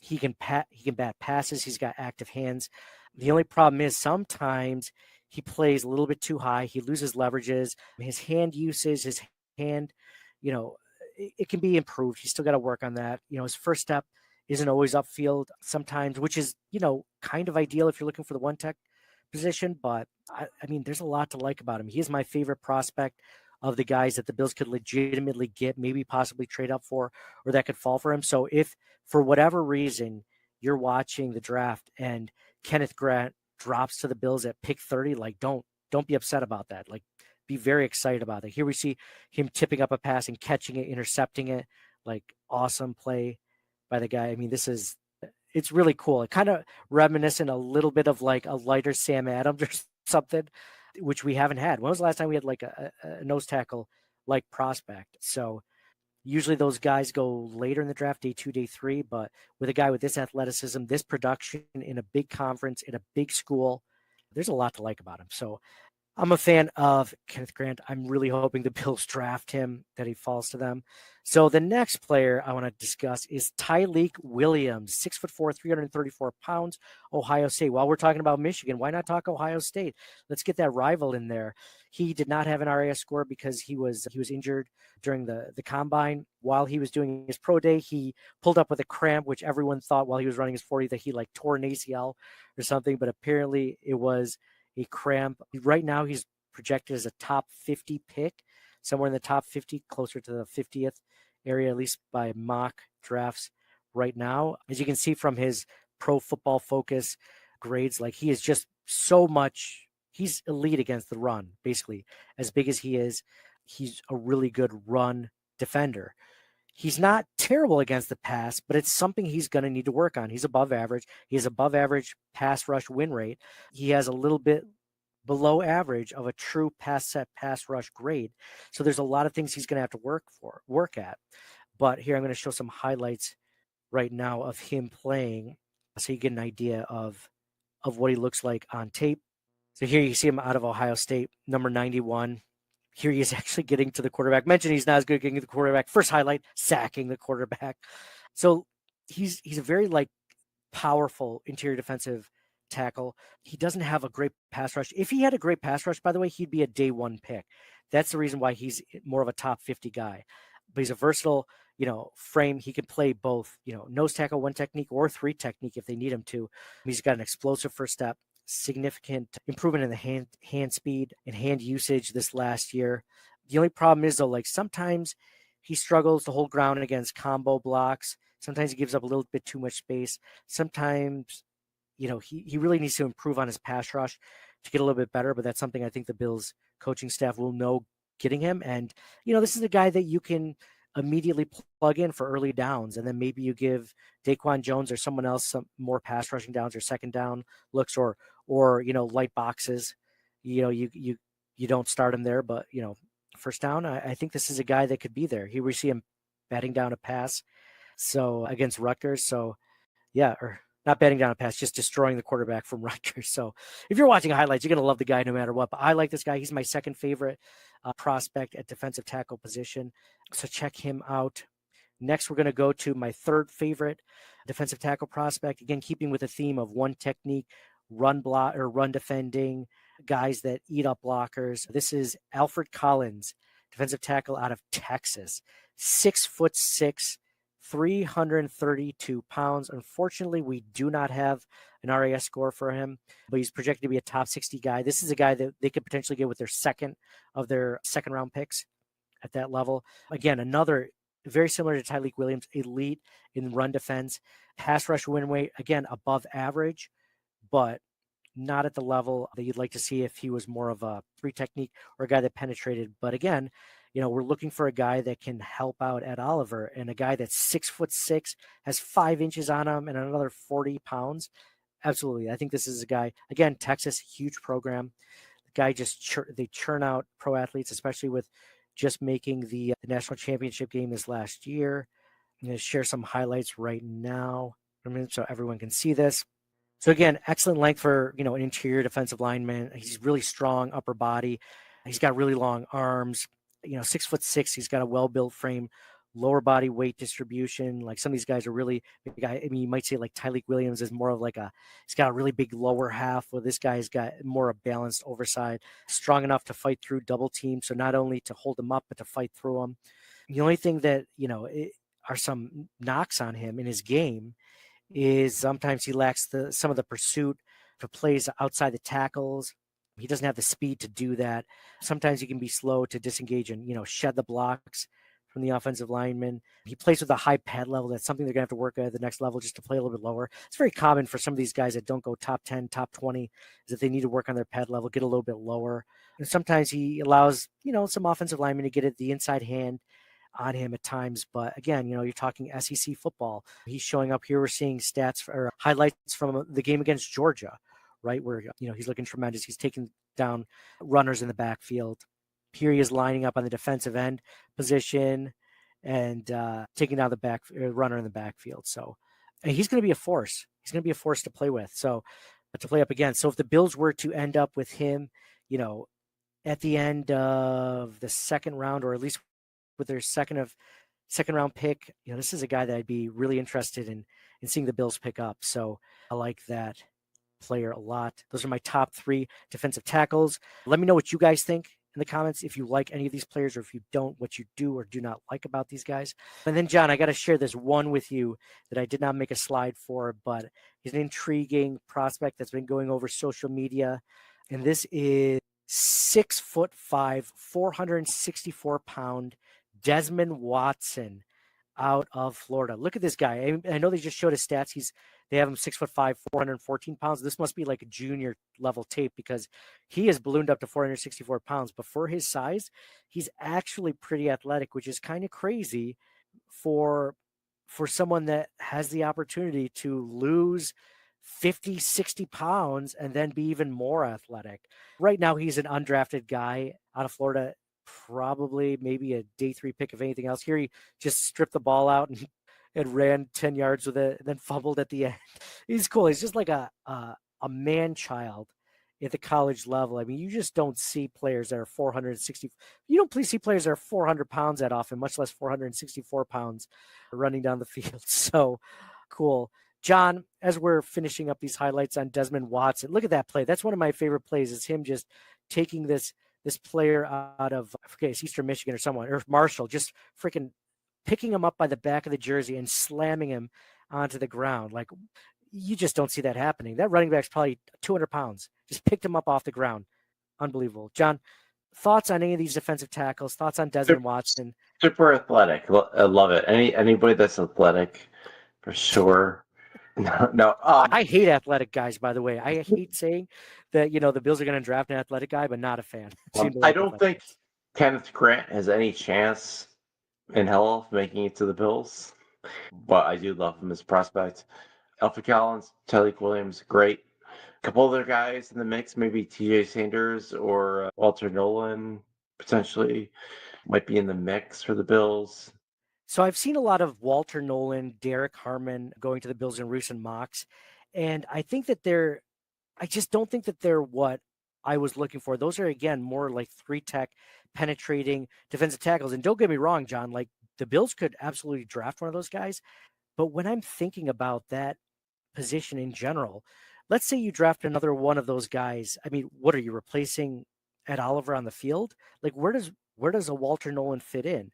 He can bat passes. He's got active hands. The only problem is sometimes he plays a little bit too high. He loses leverages. His hand usage, it can be improved. He's still got to work on that. His first step isn't always upfield sometimes, which is, kind of ideal if you're looking for the one tech position. But I mean, there's a lot to like about him. He is my favorite prospect of the guys that the Bills could legitimately get, maybe possibly trade up for, or that could fall for him. So if for whatever reason you're watching the draft and Kenneth Grant drops to the Bills at pick 30, like don't be upset about that. Like be very excited about it. Here we see him tipping up a pass and catching it, intercepting it. Like awesome play by the guy. I mean, it's really cool. It kind of reminiscent a little bit of like a lighter Sam Adams or something, which we haven't had. When was the last time we had like a nose tackle like prospect? So usually those guys go later in the draft, day 2, day 3, but with a guy with this athleticism, this production in a big conference, in a big school, there's a lot to like about him. So I'm a fan of Kenneth Grant. I'm really hoping the Bills draft him, that he falls to them. So the next player I want to discuss is Tyliek Williams, 6'4", 334 pounds, Ohio State. While we're talking about Michigan, why not talk Ohio State? Let's get that rival in there. He did not have an RAS score because he was injured during the combine. While he was doing his pro day, he pulled up with a cramp, which everyone thought while he was running his 40 that he like tore an ACL or something, but apparently it was a cramp. Right now, he's projected as a top 50 pick, somewhere in the top 50, closer to the 50th area, at least by mock drafts right now. As you can see from his Pro Football Focus grades, like he is just so much, he's elite against the run, basically. As big as he is, he's a really good run defender. He's not terrible against the pass, but it's something he's going to need to work on. He's above average. He has above average pass rush win rate. He has a little bit below average of a true pass rush grade. So there's a lot of things he's going to have to work at. But here I'm going to show some highlights right now of him playing, so you get an idea of what he looks like on tape. So here you see him out of Ohio State, number 91. Here he is actually getting to the quarterback. Mentioned he's not as good at getting to the quarterback. First highlight, sacking the quarterback. So he's a very powerful interior defensive tackle. He doesn't have a great pass rush. If he had a great pass rush, by the way, he'd be a day 1 pick. That's the reason why he's more of a top 50 guy. But he's a versatile, frame. He can play both, nose tackle, 1 technique, or 3 technique if they need him to. He's got an explosive first step. Significant improvement in the hand speed and hand usage this last year. The only problem is though, sometimes he struggles to hold ground against combo blocks. Sometimes he gives up a little bit too much space. Sometimes, he really needs to improve on his pass rush to get a little bit better, but that's something I think the Bills coaching staff will know getting him. And, this is a guy that you can immediately plug in for early downs, and then maybe you give Daquan Jones or someone else some more pass rushing downs or second down looks or light boxes. You don't start him there, but first down, I think this is a guy that could be there. Here we see him batting down a pass, so against Rutgers. So yeah, or not batting down a pass, just destroying the quarterback from Rutgers. So if you're watching highlights, you're gonna love the guy no matter what. But I like this guy. He's my second favorite prospect at defensive tackle position. So check him out. Next, we're going to go to my third favorite defensive tackle prospect. Again, keeping with the theme of one technique, run block or run defending, guys that eat up blockers. This is Alfred Collins, defensive tackle out of Texas, 6'6", 332 pounds. Unfortunately, we do not have an RAS score for him, but he's projected to be a top 60 guy. This is a guy that they could potentially get with their second round picks at that level. Again, another very similar to Tyliek Williams, elite in run defense, pass rush win rate, again, above average, but not at the level that you'd like to see if he was more of a three technique or a guy that penetrated. But again, we're looking for a guy that can help out Ed Oliver, and a guy that's 6'6", has 5 inches on him and another 40 pounds. Absolutely. I think this is a guy, again, Texas, huge program. The guy they churn out pro athletes, especially with just making the national championship game this last year. I'm going to share some highlights right now so everyone can see this. So again, excellent length for, an interior defensive lineman. He's really strong upper body. He's got really long arms, 6'6". He's got a well-built frame, lower body weight distribution. Like some of these guys are really big guy. I mean, you might say like Tyleik Williams is more of like he's got a really big lower half, where this guy's got more a balanced overside, strong enough to fight through double teams. So not only to hold them up, but to fight through them. The only thing that, are some knocks on him in his game is sometimes he lacks some of the pursuit for plays outside the tackles. He doesn't have the speed to do that. Sometimes he can be slow to disengage and, shed the blocks from the offensive lineman. He plays with a high pad level. That's something they're going to have to work at the next level, just to play a little bit lower. It's very common for some of these guys that don't go top 10, top 20, is that they need to work on their pad level, get a little bit lower. And sometimes he allows, some offensive linemen to get at the inside hand on him at times. But again, you're talking SEC football. He's showing up here. We're seeing stats or highlights from the game against Georgia, right? Where, he's looking tremendous. He's taking down runners in the backfield. Here he is lining up on the defensive end position and taking down the runner in the backfield. So he's going to be a force. He's going to be a force to play with. So to play up against. So if the Bills were to end up with him, at the end of the second round, or at least with their second round pick, this is a guy that I'd be really interested in seeing the Bills pick up. So I like that player a lot. Those are my top 3 defensive tackles. Let me know what you guys think in the comments, if you like any of these players, or if you don't, what you do or do not like about these guys. And then, John, I got to share this one with you that I did not make a slide for, but he's an intriguing prospect that's been going over social media. And this is 6'5", 464-pound Desmond Watson out of Florida. Look at this guy. I know they just showed his stats. They have him 6'5", 414 pounds. This must be like a junior level tape, because he is ballooned up to 464 pounds. But for his size, he's actually pretty athletic, which is kind of crazy for someone that has the opportunity to lose 50, 60 pounds and then be even more athletic. Right now, he's an undrafted guy out of Florida, probably maybe a day 3 pick, if anything else. Here he just stripped the ball out and ran 10 yards with it, and then fumbled at the end. He's cool. He's just like a man child at the college level. I mean, you just don't see players that are 460. You don't see players that are 400 pounds that often, much less 464 pounds running down the field. So cool. John, as we're finishing up these highlights on Desmond Watson, look at that play. That's one of my favorite plays, is him just taking this player out of, I forget, it's Eastern Michigan or someone, or Marshall, just freaking picking him up by the back of the jersey and slamming him onto the ground. Like, you just don't see that happening. That running back's probably 200 pounds. Just picked him up off the ground. Unbelievable. John, thoughts on any of these defensive tackles? Thoughts on Desmond Watson? Super athletic. I love it. Anybody that's athletic, for sure. No. I hate athletic guys, by the way. I hate saying that, the Bills are going to draft an athletic guy, but not a fan. I don't think Kenneth Grant has any chance in hell of making it to the Bills, but I do love him as a prospect. Alfred Collins, Tyleik Williams, great. A couple other guys in the mix, maybe TJ Sanders or Walter Nolan, potentially, might be in the mix for the Bills. So I've seen a lot of Walter Nolan, Derek Harmon going to the Bills in recent mocks. And I think that I just don't think that they're what I was looking for. Those are, again, more like 3 tech penetrating defensive tackles. And don't get me wrong, John, like the Bills could absolutely draft one of those guys. But when I'm thinking about that position in general, let's say you draft another one of those guys. I mean, what are you replacing Ed Oliver on the field? Like, where does a Walter Nolan fit in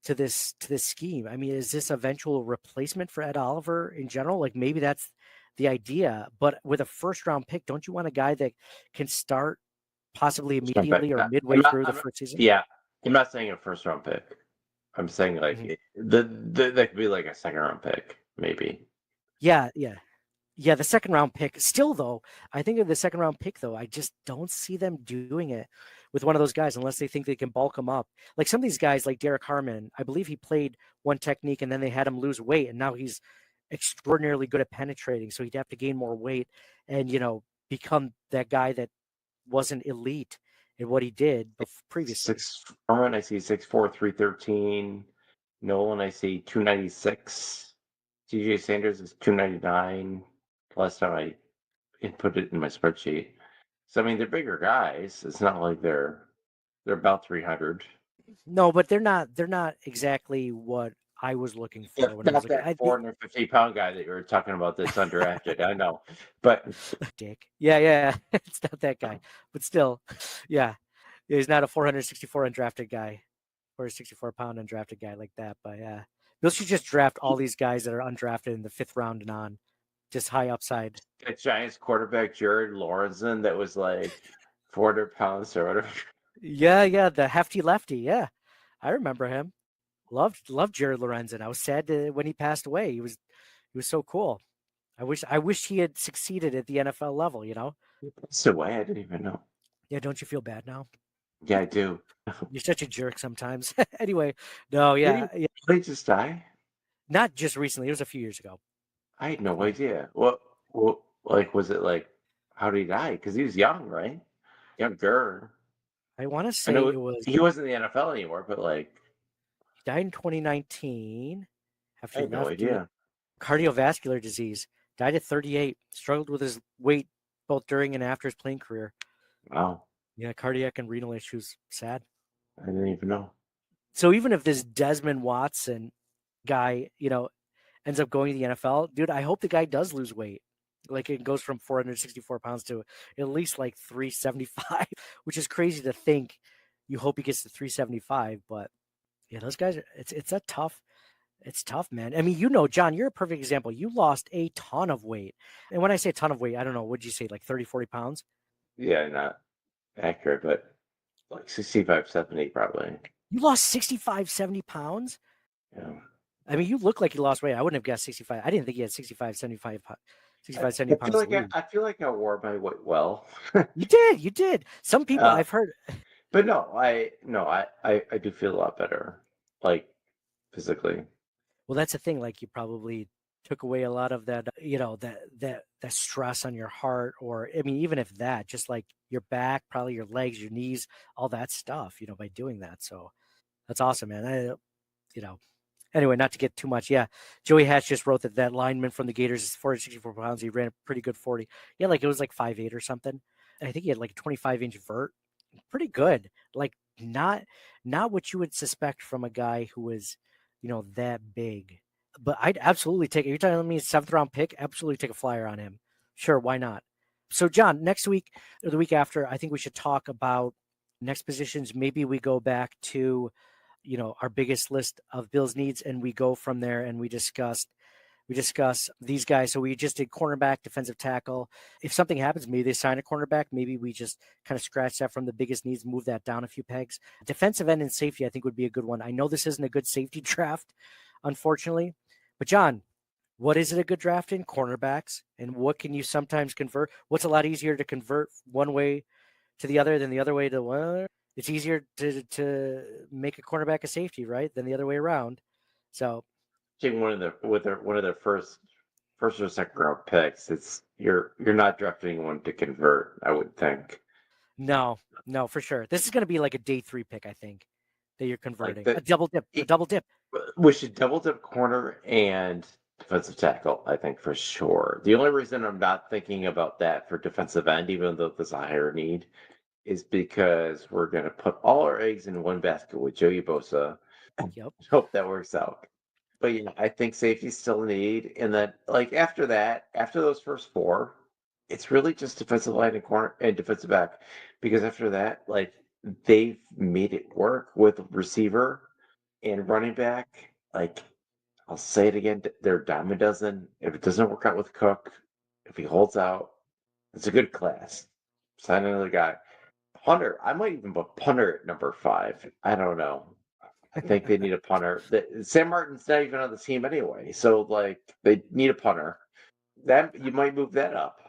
to this scheme? I mean, is this eventual replacement for Ed Oliver in general? Like, maybe that's the idea. But with a first round pick, don't you want a guy that can start possibly immediately or midway through the first season? Yeah, I'm not saying a first round pick. I'm saying like that could be like a second round pick, maybe. Yeah. The second round pick. Still, though, I think of the second round pick, though, I just don't see them doing it with one of those guys unless they think they can bulk him up. Like some of these guys, like Derek Harmon, I believe he played one technique and then they had him lose weight, and now he's extraordinarily good at penetrating. So he'd have to gain more weight and become that guy that wasn't elite in what he did previously. Harmon, I see 6'4", 313. Nolan, I see 296. DJ Sanders is 299. Last time I input it in my spreadsheet. So I mean, they're bigger guys. It's not like they're about 300. No, but they're not exactly what I was looking for when I was looking. That 450-pound guy that you were talking about that's undrafted. I know, but Dick. Yeah. It's not that guy, but still, yeah, he's not a 464 undrafted guy or a 64-pound undrafted guy like that. But yeah, Bill should just draft all these guys that are undrafted in the 5th round and on, just high upside. a Giants quarterback, Jared Lorenzen, that was like 400 pounds or whatever. Yeah, the hefty lefty. Yeah, I remember him. Loved Jared Lorenzen. I was sad when he passed away. He was so cool. I wish he had succeeded at the NFL level. That's the way I didn't even know. Yeah, don't you feel bad now? Yeah, I do. You're such a jerk sometimes. Anyway, no, yeah. Did he just die? Not just recently. It was a few years ago. I had no idea. What like was it like? How did he die? Because he was young, right? Younger. I want to say it was he wasn't in the NFL anymore, but like he died in 2019. I had no idea. Cardiovascular disease. Died at 38. Struggled with his weight both during and after his playing career. Wow. Yeah, cardiac and renal issues. Sad. I didn't even know. So even if this Desmond Watson guy, ends up going to the NFL, dude, I hope the guy does lose weight. Like it goes from 464 pounds to at least like 375, which is crazy to think. You hope he gets to 375, but yeah, those guys, it's tough, man. I mean, John, you're a perfect example. You lost a ton of weight. And when I say a ton of weight, I don't know, what'd you say, like 30, 40 pounds? Yeah, not accurate, but like 65, 70 probably. You lost 65, 70 pounds? Yeah. I mean, you look like you lost weight. I wouldn't have guessed 65. I didn't think you had 65, 70 pounds. I feel like I wore my weight well. You did. Some people I've heard. But no, I do feel a lot better, like physically. Well, that's the thing. Like you probably took away a lot of that, that stress on your heart, or I mean, even if that, just like your back, probably your legs, your knees, all that stuff, by doing that. So that's awesome, man. Anyway, not to get too much. Yeah. Joey Hatch just wrote that lineman from the Gators is 464 pounds. He ran a pretty good 40. Yeah. Like it was like 5'8" or something. And I think he had like a 25-inch vert. Pretty good. Like not what you would suspect from a guy who was, that big. But I'd absolutely take it. You're telling me 7th round pick? Absolutely take a flyer on him. Sure. Why not? So John, next week or the week after, I think we should talk about next positions. Maybe we go back to, our biggest list of Bills needs, and we go from there and we discuss these guys. So we just did cornerback, defensive tackle. If something happens, maybe they sign a cornerback. Maybe we just kind of scratch that from the biggest needs, move that down a few pegs. Defensive end and safety, I think, would be a good one. I know this isn't a good safety draft, unfortunately. But John, what is it a good draft in? Cornerbacks. And what can you sometimes convert? What's a lot easier to convert one way to the other than the other way to one other? It's easier to make a cornerback a safety, right, than the other way around. So Taking one of their first or second round picks, it's you're not drafting one to convert, I would think. No, for sure. This is going to be like a day 3 pick, I think, that you're converting. A double dip. We should double dip corner and defensive tackle, I think, for sure. The only reason I'm not thinking about that for defensive end, even though there's a higher need, is because we're going to put all our eggs in one basket with Joey Bosa. Yep. Hope that works out. But yeah, I think safety's still a need. And then like after those first four, it's really just defensive line and corner and defensive back. Because after that, like they've made it work with receiver and running back. Like I'll say it again, they're a dime a dozen. If it doesn't work out with Cook, if he holds out, it's a good class. Sign another guy. Punter, I might even put punter at number 5. I don't know. I think they need a punter. Sam Martin's not even on the team anyway, so like they need a punter. That you might move that up.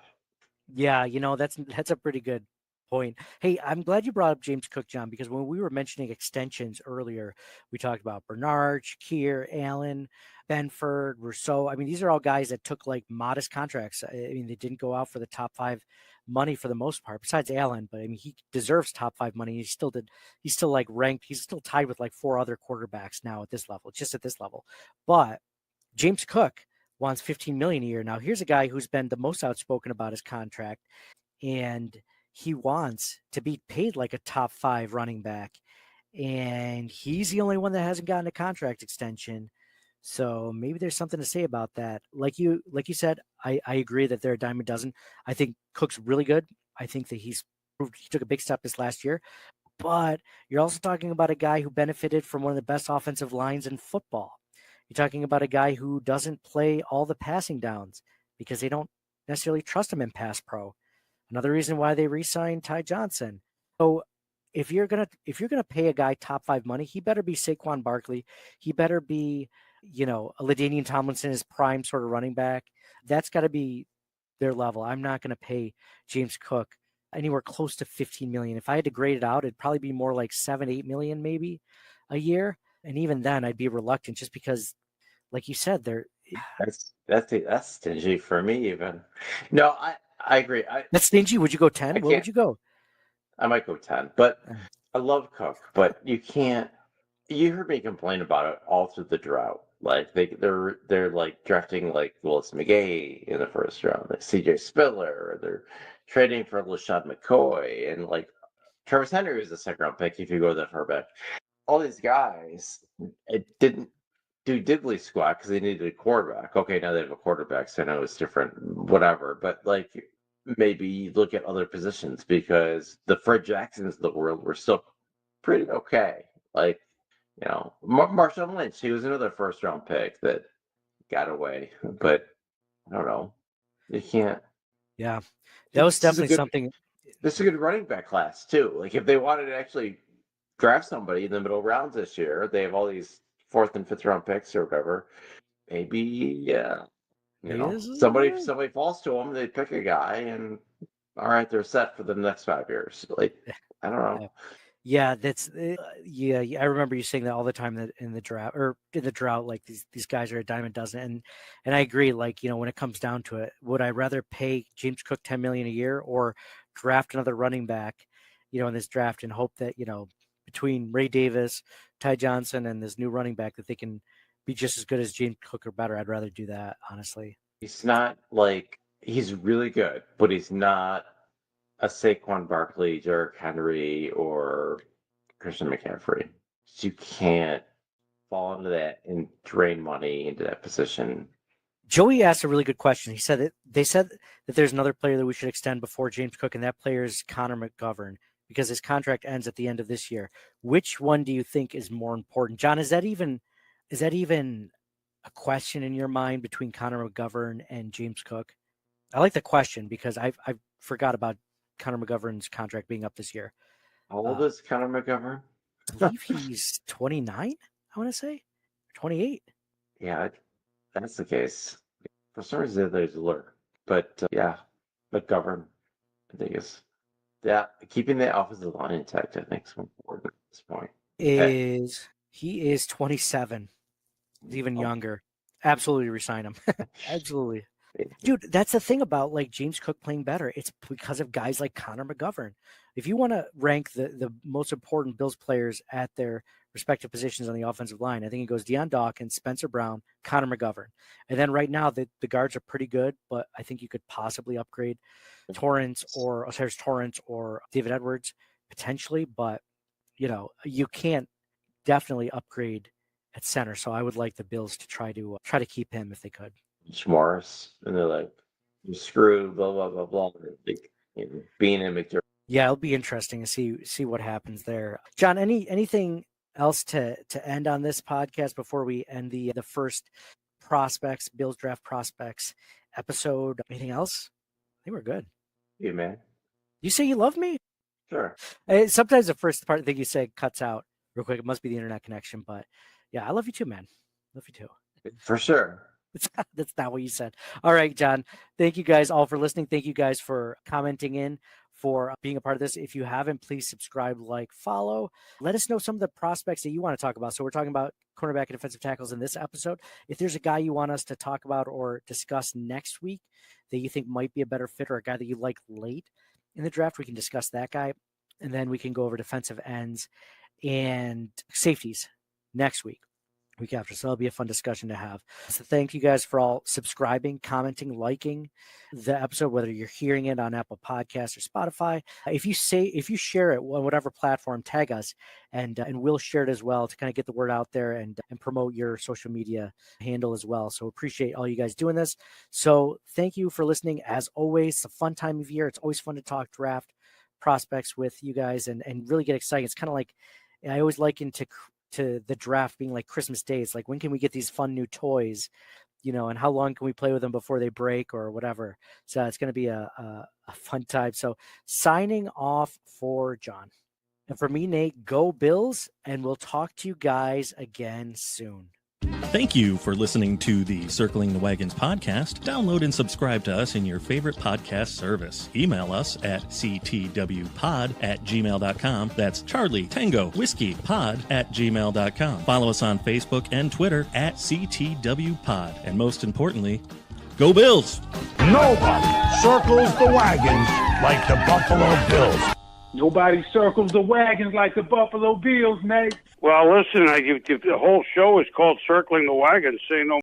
Yeah, that's a pretty good point. Hey, I'm glad you brought up James Cook, John, because when we were mentioning extensions earlier, we talked about Bernard, Shakir, Allen, Benford, Rousseau. I mean, these are all guys that took like modest contracts. I mean, they didn't go out for the top 5 money for the most part, besides Allen, but I mean, he deserves top 5 money. He's still like ranked. He's still tied with like 4 other quarterbacks now at this level, just at this level. But James Cook wants $15 million a year. Now, here's a guy who's been the most outspoken about his contract, and he wants to be paid like a top 5 running back, and he's the only one that hasn't gotten a contract extension. So maybe there's something to say about that. Like you said, I agree that they're a dime a dozen. I think Cook's really good. I think that he took a big step this last year, but you're also talking about a guy who benefited from one of the best offensive lines in football. You're talking about a guy who doesn't play all the passing downs because they don't necessarily trust him in pass pro. Another reason why they re-signed Ty Johnson. So if you're gonna pay a guy top 5 money, he better be Saquon Barkley. He better be, a LaDainian Tomlinson, his prime sort of running back. That's got to be their level. I'm not going to pay James Cook anywhere close to $15 million. If I had to grade it out, it'd probably be more like $7-8 million maybe a year. And even then, I'd be reluctant just because, like you said, That's stingy for me even. No, I agree. That's stingy. Would you go 10? Where would you go? I might go 10, but I love Cook, but you can't. You heard me complain about it all through the drought. Like they're like drafting like Willis McGay in the first round, like CJ Spiller. They're trading for LaShawn McCoy, and like Travis Henry was a 2nd-round pick if you go that far back. All these guys, it didn't do diddly squat because they needed a quarterback. Okay, now they have a quarterback, so I know it's different, whatever. But like maybe look at other positions because the Fred Jacksons of the world were still pretty okay. Like, Marshawn Lynch, he was another 1st-round pick that got away. But I don't know. You can't. Yeah, that was definitely something. This is a good running back class too. Like if they wanted to actually draft somebody in the middle rounds this year, they have all these 4th and 5th-round picks or whatever. Maybe, somebody falls to them, they pick a guy, and all right, they're set for the next 5 years. Like I don't know. Yeah, I remember you saying that all the time that in the draft or in the drought, like these guys are a dime a dozen, and I agree. Like when it comes down to it, would I rather pay James Cook $10 million a year or draft another running back, in this draft and hope that between Ray Davis, Ty Johnson, and this new running back that they can be just as good as James Cook or better? I'd rather do that, honestly. He's not like he's really good, but he's not a Saquon Barkley, Derrick Henry, or Christian McCaffrey. You can't fall into that and drain money into that position. Joey asked a really good question. He said they said that there's another player that we should extend before James Cook, and that player is Connor McGovern because his contract ends at the end of this year. Which one do you think is more important, John? Is that even a question in your mind between Connor McGovern and James Cook? I like the question because I forgot about Connor McGovern's contract being up this year. How old is Connor McGovern? I believe he's 29, I want to say. 28. Yeah, that's the case. For some reason, there's a lure. But yeah, McGovern, I think keeping the offensive line intact, I think, is important at this point. He is 27. He's even younger. Absolutely resign him. Absolutely. Dude, that's the thing about like James Cook playing better. It's because of guys like Connor McGovern. If you want to rank the most important Bills players at their respective positions on the offensive line, I think it goes Deion Dawkins, Spencer Brown, Connor McGovern. And then right now the guards are pretty good, but I think you could possibly upgrade Torrance or David Edwards potentially, but you can't definitely upgrade at center. So I would like the Bills to try to keep him if they could. Morris, and they're like, "You're screwed." Blah blah blah blah. Like, Bean and McDermott. Yeah, it'll be interesting to see what happens there. John, anything else to end on this podcast before we end the first Bills draft prospects episode? Anything else? I think we're good. Hey, man. You say you love me? Sure. Sometimes the first part thing you say cuts out real quick. It must be the internet connection, but yeah, I love you too, man. Love you too. For sure. That's not what you said. All right, John. Thank you guys all for listening. Thank you guys for commenting in, for being a part of this. If you haven't, please subscribe, like, follow. Let us know some of the prospects that you want to talk about. So we're talking about cornerback and defensive tackles in this episode. If there's a guy you want us to talk about or discuss next week that you think might be a better fit, or a guy that you like late in the draft, we can discuss that guy. And then we can go over defensive ends and safeties next week after. So that'll be a fun discussion to have. So thank you guys for all subscribing, commenting, liking the episode, whether you're hearing it on Apple Podcasts or Spotify. If you share it on whatever platform, tag us and we'll share it as well to kind of get the word out there and promote your social media handle as well. So appreciate all you guys doing this. So thank you for listening. As always, it's a fun time of year. It's always fun to talk draft prospects with you guys and really get excited. It's kind of like, I always liken to the draft being like Christmas Day. It's like, when can we get these fun new toys, and how long can we play with them before they break or whatever? So it's going to be a fun time. So signing off for John and for me, Nate, go Bills, and we'll talk to you guys again soon. Thank you for listening to the Circling the Wagons podcast. Download and subscribe to us in your favorite podcast service. Email us at ctwpod@gmail.com. That's Charlie Tango Whiskey Pod@gmail.com. Follow us on Facebook and Twitter at CTWPod. And most importantly, go Bills! Nobody circles the wagons like the Buffalo Bills. Nobody circles the wagons like the Buffalo Bills, Nate. Well, listen, the whole show is called Circling the Wagons. Say no